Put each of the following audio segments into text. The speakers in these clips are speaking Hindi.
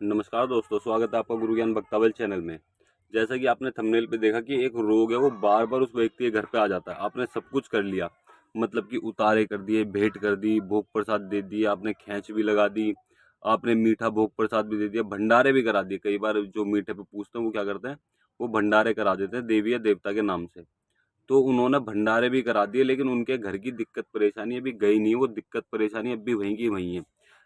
नमस्कार दोस्तों, स्वागत है आपका गुरु ज्ञान बख्तावल चैनल में। जैसा कि आपने थंबनेल पे देखा कि एक रोग है वो बार बार उस व्यक्ति के घर पे आ जाता है। आपने सब कुछ कर लिया, मतलब कि उतारे कर दिए, भेंट कर दी, भोग प्रसाद दे दिया, आपने खैंच भी लगा दी, आपने मीठा भोग प्रसाद भी दे दिया, भंडारे भी करा दिए। कई बार जो मीठे पे पूछते हैं वो क्या करते हैं, वो भंडारे करा देते हैं देवी या देवता के नाम से। तो उन्होंने भंडारे भी करा दिए, लेकिन उनके घर की दिक्कत परेशानी अभी गई नहीं है। वो दिक्कत परेशानी अब भी वहीं की वहीं है।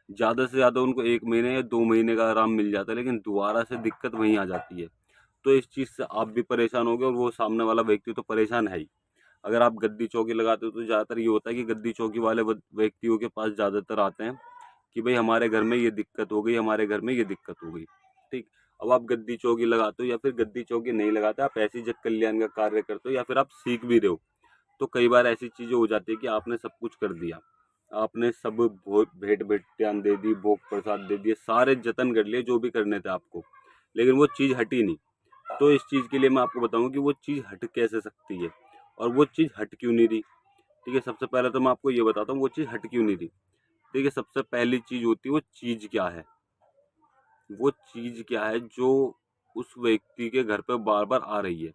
ज़्यादा से ज़्यादा उनको 1 महीने या 2 महीने का आराम मिल जाता है, लेकिन दोबारा से दिक्कत वहीं आ जाती है। तो इस चीज़ से आप भी परेशान हो गए और वो सामने वाला व्यक्ति तो परेशान है ही। अगर आप गद्दी चौकी लगाते हो तो ज़्यादातर ये होता है कि गद्दी चौकी वाले व्यक्तियों के पास ज़्यादातर आते हैं कि भाई हमारे घर में ये दिक्कत हो गई, हमारे घर में ये दिक्कत हो गई। ठीक। अब आप गद्दी चौकी लगाते हो या फिर गद्दी चौकी नहीं लगाते, आप ऐसी जग कल्याण का कार्य करते हो या फिर आप सीख भी रहे हो, तो कई बार ऐसी चीज़ें हो जाती है कि आपने सब कुछ कर दिया, आपने सब भेंट भेंटियान दे दी, भोग प्रसाद दे दिए, सारे जतन कर लिए जो भी करने थे आपको, लेकिन वो चीज़ हटी नहीं। तो इस चीज़ के लिए मैं आपको बताऊंगा कि वो चीज़ हट कैसे सकती है और वो चीज़ हट क्यों नहीं रही। ठीक है, सबसे पहले तो मैं आपको ये बताता हूँ वो चीज़ हट क्यों नहीं रही। ठीक है, सबसे पहली चीज़ होती है वो चीज़ क्या है। वो चीज़ क्या है जो उस व्यक्ति के घर पे बार बार आ रही है।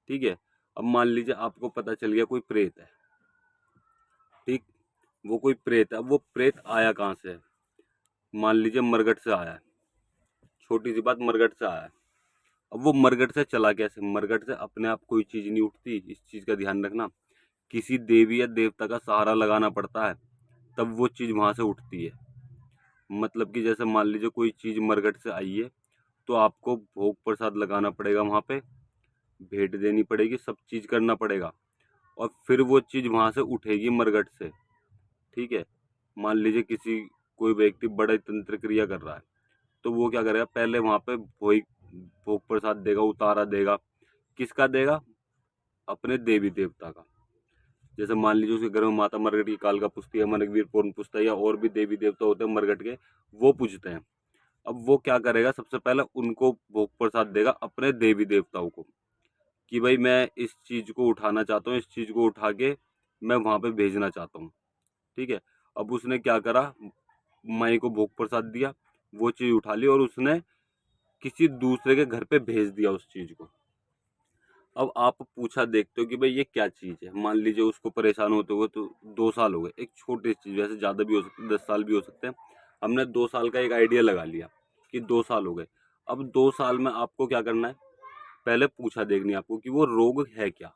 ठीक है, अब मान लीजिए आपको पता चल गया कोई प्रेत है। ठीक, वो कोई प्रेत है। अब वो प्रेत आया कहाँ से है? मान लीजिए मरगट से आया है। छोटी सी बात, मरगट से आया है। अब वो मरगट से चला कैसे? मरगट से अपने आप कोई चीज नहीं उठती, इस चीज का ध्यान रखना। किसी देवी या देवता का सहारा लगाना पड़ता है, तब वो चीज वहां से उठती है। मतलब कि जैसे मान लीजिए कोई चीज मरगट से आई है, तो आपको भोग प्रसाद लगाना पड़ेगा, वहां पे भेंट देनी पड़ेगी, सब चीज करना पड़ेगा, और फिर वो चीज वहां से उठेगी मरगट से। ठीक है, मान लीजिए किसी कोई व्यक्ति बड़े तंत्र क्रिया कर रहा है, तो वो क्या करेगा, पहले वहां पे भोग भोग प्रसाद देगा, उतारा देगा। किसका देगा? अपने देवी देवता का। जैसे मान लीजिए उसके घर में माता मरगट की काल का पुजती है, मनकवीर पूर्ण पुजता है, या और भी देवी देवता होते हैं मरगट के, वो पूजते हैं। अब वो क्या करेगा, सबसे पहले उनको भोग प्रसाद देगा, अपने देवी देवताओं को, कि भाई मैं इस चीज को उठाना चाहता हूँ, इस चीज को उठा के मैं वहां पे भेजना चाहता हूँ। ठीक है, अब उसने क्या करा, माई को भोग प्रसाद दिया, वो चीज उठा ली और उसने किसी दूसरे के घर पे भेज दिया उस चीज को। अब आप पूछा देखते हो कि भाई ये क्या चीज है। मान लीजिए उसको परेशान होते हुए तो 2 साल हो गए, एक छोटी चीज, वैसे ज्यादा भी हो सकती है, 10 साल भी हो सकते हैं। हमने 2 साल का एक आइडिया लगा लिया कि 2 साल हो गए। अब 2 साल में आपको क्या करना है, पहले पूछा देखनी है आपको कि वो रोग है क्या,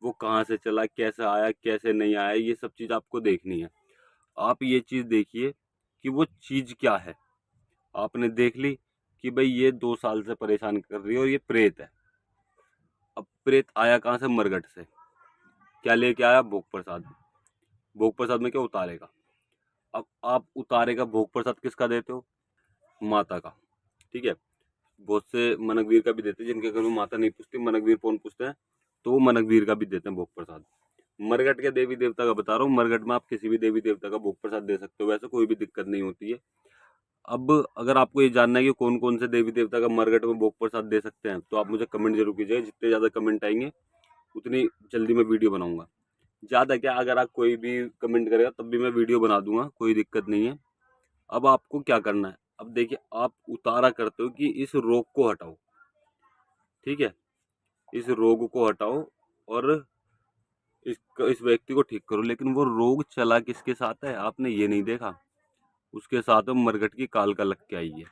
वो कहाँ से चला, कैसे आया, कैसे नहीं आया, ये सब चीज आपको देखनी है। आप ये चीज देखिए कि वो चीज क्या है। आपने देख ली कि भाई ये 2 साल से परेशान कर रही है और ये प्रेत है। अब प्रेत आया कहाँ से? मरगट से। क्या लेके आया? भोग प्रसाद। भोग प्रसाद में क्या उतारेगा? अब आप उतारेगा भोग प्रसाद किसका देते हो? माता का। ठीक है, बहुत से मनकवीर का भी देते हैं, जिनके घर में माता नहीं पूछती, मनकवीर कौन पूछते हैं, तो वो मनकवीर का भी देते हैं भोग प्रसाद। मरगट के देवी देवता का बता रहा हूँ, मरगट में आप किसी भी देवी देवता का भोग प्रसाद दे सकते हो, वैसे कोई भी दिक्कत नहीं होती है। अब अगर आपको ये जानना है कि कौन कौन से देवी देवता का मरगट में भोग प्रसाद दे सकते हैं, तो आप मुझे कमेंट जरूर कीजिएगा। जितने ज्यादा कमेंट आएंगे उतनी जल्दी मैं वीडियो बनाऊंगा। ज्यादा क्या, अगर आप कोई भी कमेंट करेगा तब भी मैं वीडियो बना दूंगा, कोई दिक्कत नहीं है। अब आपको क्या करना है, अब देखिए आप उतारा करते हो कि इस रोग को हटाओ। ठीक है, इस रोग को हटाओ और इस व्यक्ति को ठीक करो, लेकिन वो रोग चला किसके साथ है आपने ये नहीं देखा। उसके साथ में मरगट की कालका लग के आई है,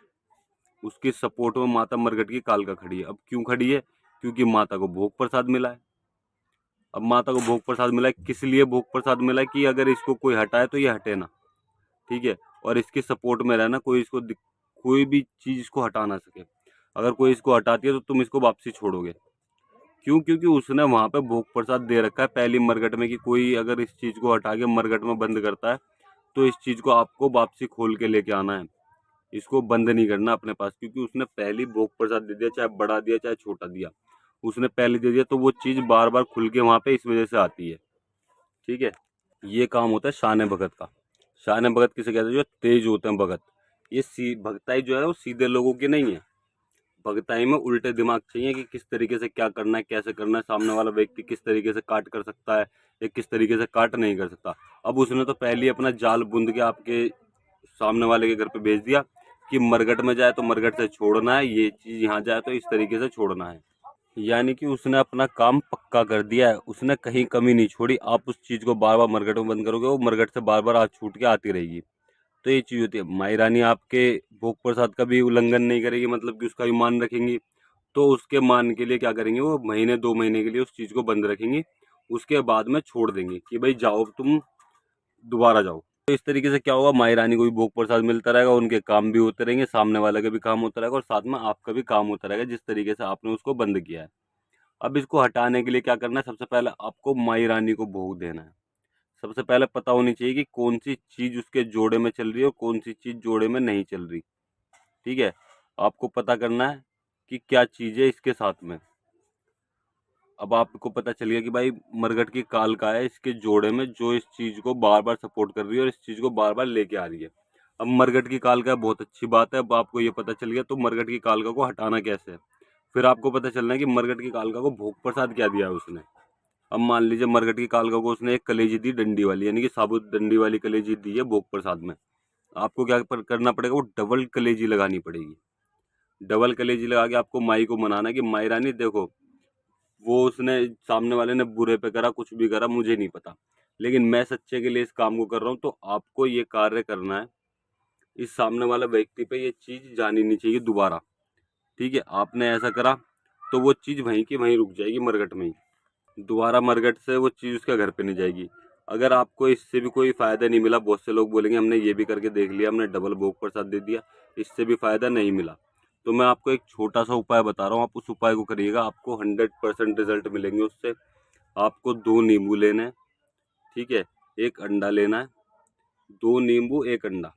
उसकी सपोर्ट में माता मरगट की कालका खड़ी है। अब क्यों खड़ी है? क्योंकि माता को भोग प्रसाद मिला है। अब माता को भोग प्रसाद मिला है, किस लिए भोग प्रसाद मिला है? कि अगर इसको कोई हटाए तो ये हटे ना। ठीक है, और इसके सपोर्ट में रहना, कोई इसको कोई भी चीज इसको हटा ना सके। अगर कोई इसको हटाती है तो तुम इसको वापसी छोड़ोगे। क्यों? क्योंकि उसने वहां पे भोग प्रसाद दे रखा है पहली मरगट में कि कोई अगर इस चीज को हटा के मरगट में बंद करता है तो इस चीज को आपको वापसी खोल के लेके आना है, इसको बंद नहीं करना अपने पास। क्योंकि उसने पहली भोग प्रसाद दे दिया, चाहे बड़ा दिया चाहे छोटा दिया, उसने पहले दे दिया, तो वो चीज बार बार खुल के वहां पे इस वजह से आती है। ठीक है, ये काम होता है शान भगत का। शान भगत किसे कहते हैं? जो तेज होते हैं भगत। ये भगताई जो है वो सीधे लोगों की नहीं है। भगताई में उल्टे दिमाग चाहिए कि किस तरीके से क्या करना है, कैसे करना है, सामने वाला व्यक्ति किस तरीके से काट कर सकता है या किस तरीके से काट नहीं कर सकता। अब उसने तो पहले ही अपना जाल बुंद के आपके सामने वाले के घर पे भेज दिया कि मरघट में जाए तो मरघट से छोड़ना है, ये चीज़ यहाँ जाए तो इस तरीके से छोड़ना है। यानी कि उसने अपना काम पक्का कर दिया है, उसने कहीं कमी नहीं छोड़ी। आप उस चीज़ को बार बार मरघट में बंद करोगे, वो मरघट से बार बार हाथ छूट के आती रहेगी। तो ये चीज़ होती है। माई रानी आपके भोग प्रसाद का भी उल्लंघन नहीं करेगी, मतलब कि उसका भी मान रखेंगी। तो उसके मान के लिए क्या करेंगे, वो महीने 2 महीने के लिए उस चीज़ को बंद रखेंगी, उसके बाद में छोड़ देंगी कि भाई जाओ तुम दोबारा जाओ। तो इस तरीके से क्या होगा, माई रानी को भी भोग प्रसाद मिलता रहेगा, उनके काम भी होते रहेंगे, सामने वाले का भी काम होता रहेगा और साथ में आपका भी काम होता रहेगा जिस तरीके से आपने उसको बंद किया है। अब इसको हटाने के लिए क्या करना है, सबसे पहले आपको माई रानी को भोग देना है। सबसे पहले पता होनी चाहिए कि कौन सी चीज़ उसके जोड़े में चल रही है और कौन सी चीज़ जोड़े में नहीं चल रही। ठीक है, आपको पता करना है कि क्या चीज़ है इसके साथ में। अब आपको पता चल गया कि भाई मरघट की काल का है इसके जोड़े में, जो इस चीज़ को बार बार सपोर्ट कर रही है और इस चीज़ को बार बार लेके आ रही है। अब मरघट की काल का बहुत अच्छी बात है, अब आपको ये पता चल गया तो मरघट की कालका को हटाना कैसे है। फिर आपको पता चलना है कि मरघट की कालका को भोग प्रसाद क्या दिया है उसने। अब मान लीजिए मरघट की कालका को उसने एक कलेजी दी डंडी वाली, यानी कि साबुत डंडी वाली कलेजी दी है भोग प्रसाद में। आपको क्या करना पड़ेगा, वो डबल कलेजी लगानी पड़ेगी। डबल कलेजी लगा के आपको माई को मनाना है कि माई रानी देखो, वो उसने सामने वाले ने बुरे पे करा, कुछ भी करा मुझे नहीं पता, लेकिन मैं सच्चे के लिए इस काम को कर रहा हूँ, तो आपको ये कार्य करना है। इस सामने वाले व्यक्ति पे ये चीज़ जानी नहीं चाहिए दोबारा। ठीक है, आपने ऐसा करा तो वो चीज़ वहीं की वहीं रुक जाएगी मरघट में ही, दोबारा मरघट से वो चीज़ उसके घर पे नहीं जाएगी। अगर आपको इससे भी कोई फ़ायदा नहीं मिला, बहुत से लोग बोलेंगे हमने ये भी करके देख लिया, हमने डबल भोग प्रसाद दे दिया, इससे भी फ़ायदा नहीं मिला, तो मैं आपको एक छोटा सा उपाय बता रहा हूँ, आप उस उपाय को करिएगा, आपको 100% रिजल्ट मिलेंगे उससे। आपको 2 नींबू लेने हैं, ठीक है, एक अंडा लेना है, 2 नींबू एक अंडा,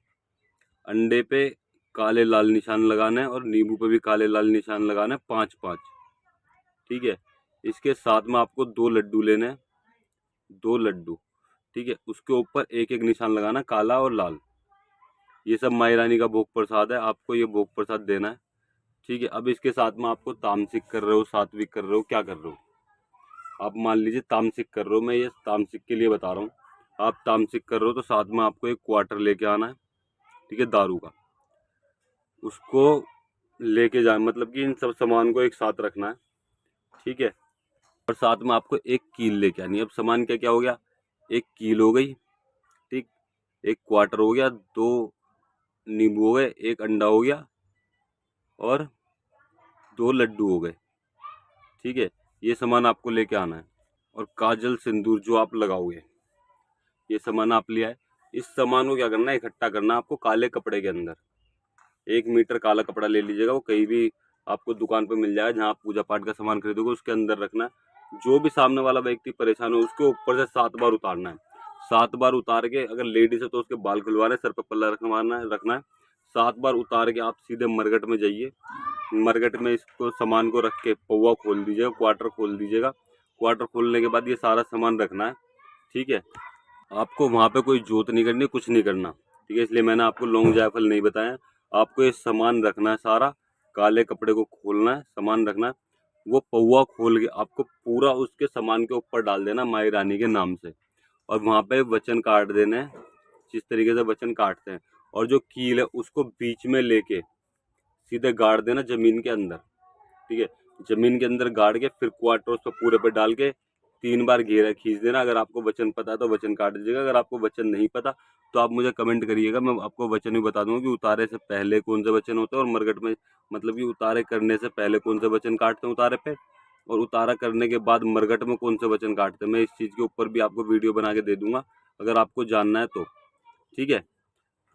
अंडे पे काले लाल निशान लगाना है और नींबू पे भी काले लाल निशान लगाना है, 5-5। ठीक है, इसके साथ में आपको 2 लड्डू लेने हैं, 2 लड्डू, ठीक है, उसके ऊपर एक एक निशान लगाना काला और लाल। ये सब माई रानी का भोग प्रसाद है, आपको ये भोग प्रसाद देना है। ठीक है, अब इसके साथ में आपको तामसिक कर रहे हो, सात्विक कर रहे हो, क्या कर रहे हो, आप मान लीजिए तामसिक कर रहे हो, मैं ये तामसिक के लिए बता रहा हूँ। आप तामसिक कर रहे हो तो साथ में आपको एक क्वार्टर लेके आना है, ठीक है, दारू का, उसको लेके जाए, मतलब कि इन सब सामान को एक साथ रखना है। ठीक है, और साथ में आपको एक कील लेके आनी है। अब सामान क्या क्या हो गया, एक कील हो गई, ठीक, एक क्वार्टर हो गया, 2 नींबू हो गए, एक अंडा हो गया और 2 लड्डू हो गए। ठीक है, ये सामान आपको लेके आना है। और काजल सिंदूर जो आप लगाओगे, ये सामान आप ले आए। इस सामान को क्या करना है, इकट्ठा करना है आपको काले कपड़े के अंदर। 1 मीटर काला कपड़ा ले लीजिएगा, वो कहीं भी आपको दुकान पे मिल जाएगा, जहाँ आप पूजा पाठ का सामान खरीदोगे उसके अंदर रखना है। जो भी सामने वाला व्यक्ति परेशान हो उसके ऊपर से 7 बार उतारना है। 7 बार उतार के, अगर लेडीज है तो उसके बाल खुलवाना है, सर पे पल्ला रखना है। 7 बार उतार के आप सीधे मरघट में जाइए, मरघट में इसको सामान को रख के पौवा खोल दीजिएगा, क्वार्टर खोल दीजिएगा। क्वार्टर खोलने के बाद ये सारा सामान रखना है। ठीक है, आपको वहाँ पे कोई जोत नहीं करनी, कुछ नहीं करना। ठीक है, इसलिए मैंने आपको लौंग जायफल नहीं बताया। आपको ये सामान रखना है सारा, काले कपड़े को खोलना है, सामान रखना है, वो पौवा खोल के आपको पूरा उसके सामान के ऊपर डाल देना माई रानी के नाम से, और वहाँ पे वचन काट देने हैं जिस तरीके से वचन काटते हैं। और जो कील है उसको बीच में लेके सीधे गाड़ देना जमीन के अंदर। ठीक है, जमीन के अंदर गाड़ के फिर क्वार्टर उसको पूरे पे डाल के 3 बार घेरा खींच देना। अगर आपको वचन पता है तो वचन काट दीजिएगा, अगर आपको वचन नहीं पता तो आप मुझे कमेंट करिएगा, मैं आपको वचन भी बता दूंगा कि उतारे से पहले कौन से वचन होते हैं और मरघट में, मतलब कि उतारे करने से पहले कौन से वचन काटते हैं उतारे पे, और उतारा करने के बाद मरघट में कौन से वचन काटते हैं। मैं इस चीज़ के ऊपर भी आपको वीडियो बना के दे दूंगा, अगर आपको जानना है तो। ठीक है,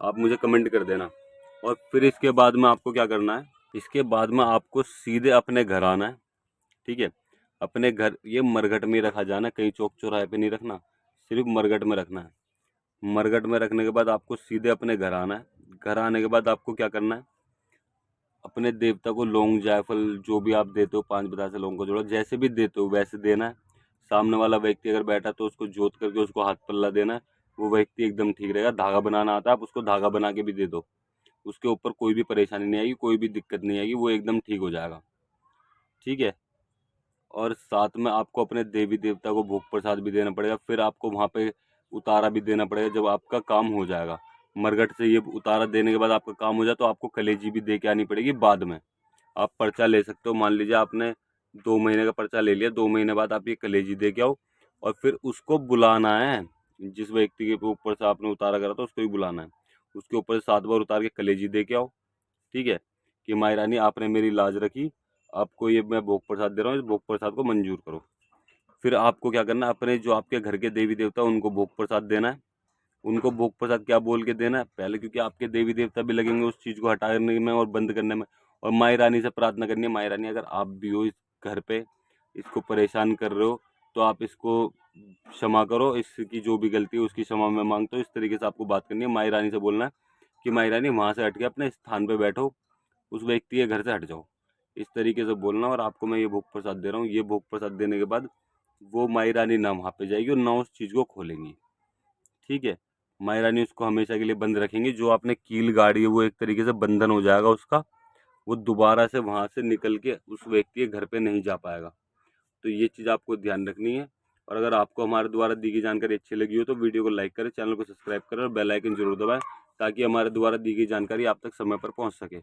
आप मुझे कमेंट कर देना। और फिर इसके बाद में आपको क्या करना है, इसके बाद में आपको सीधे अपने घर आना है। ठीक है, अपने घर ये मरघट में ही रखा जाना, कहीं चौक चौराहे पे नहीं रखना, सिर्फ मरघट में रखना है। मरघट में रखने के बाद आपको सीधे अपने घर आना है। घर आने के बाद आपको क्या करना है, अपने देवता को लौंग जायफल जो भी आप देते हो, 5 बतासे लौंग को जोड़ो, जैसे भी देते हो वैसे देना है। सामने वाला व्यक्ति अगर बैठा तो उसको जोत करके उसको हाथ पल्ला देना है, वो व्यक्ति एकदम ठीक रहेगा। धागा बनाना आता है, आप उसको धागा बना के भी दे दो, उसके ऊपर कोई भी परेशानी नहीं आएगी, कोई भी दिक्कत नहीं आएगी, वो एकदम ठीक हो जाएगा। ठीक है, और साथ में आपको अपने देवी देवता को भोग प्रसाद भी देना पड़ेगा, फिर आपको वहाँ पे उतारा भी देना पड़ेगा जब आपका काम हो जाएगा। मरघट से ये उतारा देने के बाद आपका काम हो जाए तो आपको कलेजी भी दे के आनी पड़ेगी बाद में। आप पर्चा ले सकते हो, मान लीजिए आपने 2 महीने का पर्चा ले लिया, 2 महीने बाद आप ये कलेजी दे के आओ और फिर उसको बुलाना है। जिस व्यक्ति के ऊपर से आपने उतारा करा था उसको ही बुलाना है, उसके ऊपर से 7 बार उतार के कलेजी दे के आओ, ठीक है, कि माई रानी आपने मेरी लाज रखी, आपको ये मैं भोग प्रसाद दे रहा हूँ, इस भोग प्रसाद को मंजूर करो। फिर आपको क्या करना है, अपने जो आपके घर के देवी देवता उनको भोग प्रसाद देना है। उनको भोग प्रसाद क्या बोल के देना है पहले, क्योंकि आपके देवी देवता भी लगेंगे उस चीज़ को हटाने में और बंद करने में। और माई रानी से प्रार्थना करनी है, माई रानी अगर आप भी हो इस घर पे, इसको परेशान कर रहे हो, तो आप इसको क्षमा करो, इसकी जो भी गलती है उसकी क्षमा मैं मांगता हूँ। इस तरीके से आपको बात करनी है। माई रानी से बोलना है कि माई रानी वहाँ से हट के अपने स्थान पे बैठो, उस व्यक्ति के घर से हट जाओ, इस तरीके से बोलना। और आपको मैं ये भोग प्रसाद दे रहा हूँ, ये भोग प्रसाद देने के बाद वो माई रानी ना वहाँ पे जाएगी और ना उस चीज़ को खोलेंगी, ठीक है। माई रानी उसको हमेशा के लिए बंद रखेंगी। जो आपने कील गाड़ी है वो एक तरीके से बंधन हो जाएगा उसका, वो दोबारा से वहाँ से निकल के उस व्यक्ति के घर पे नहीं जा पाएगा। तो ये चीज़ आपको ध्यान रखनी है। और अगर आपको हमारे द्वारा दी गई जानकारी अच्छी लगी हो तो वीडियो को लाइक करें, चैनल को सब्सक्राइब करें और बेल आइकन जरूर दबाएं, ताकि हमारे द्वारा दी गई जानकारी आप तक समय पर पहुँच सके।